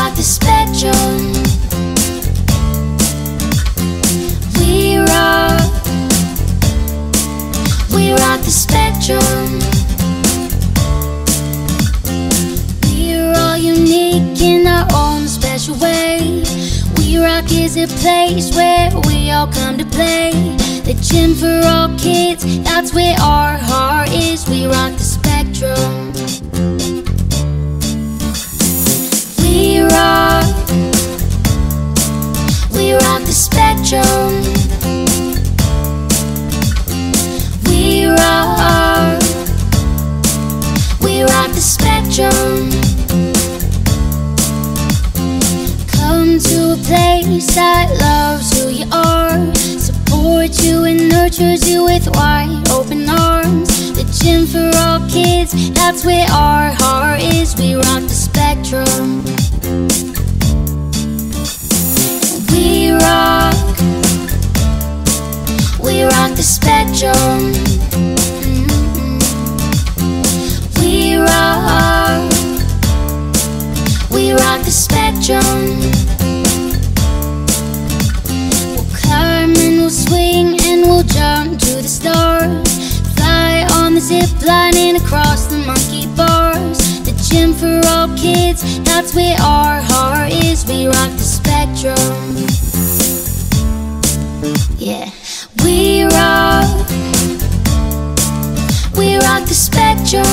rock the spectrum. We rock the spectrum. We're all unique in our own special way. We Rock is a place where we all come to play. The gym for all kids, that's where our heart is. We rock the spectrum. We rock the spectrum. We rock the spectrum. Come to a place that loves who you are, supports you and nurtures you with wide open arms. The gym for all kids, that's where our heart is. We rock the spectrum. We rock the spectrum. We rock the spectrum. We'll climb and we'll swing and we'll jump to the stars, fly on the zip line and across the monkey bars. The gym for all kids, that's where our heart is. We rock the spectrum. Yeah, we rock the spectrum.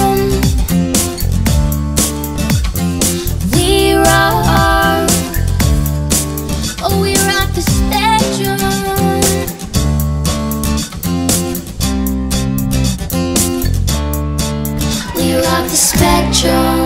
Oh, we rock the spectrum. We rock the spectrum.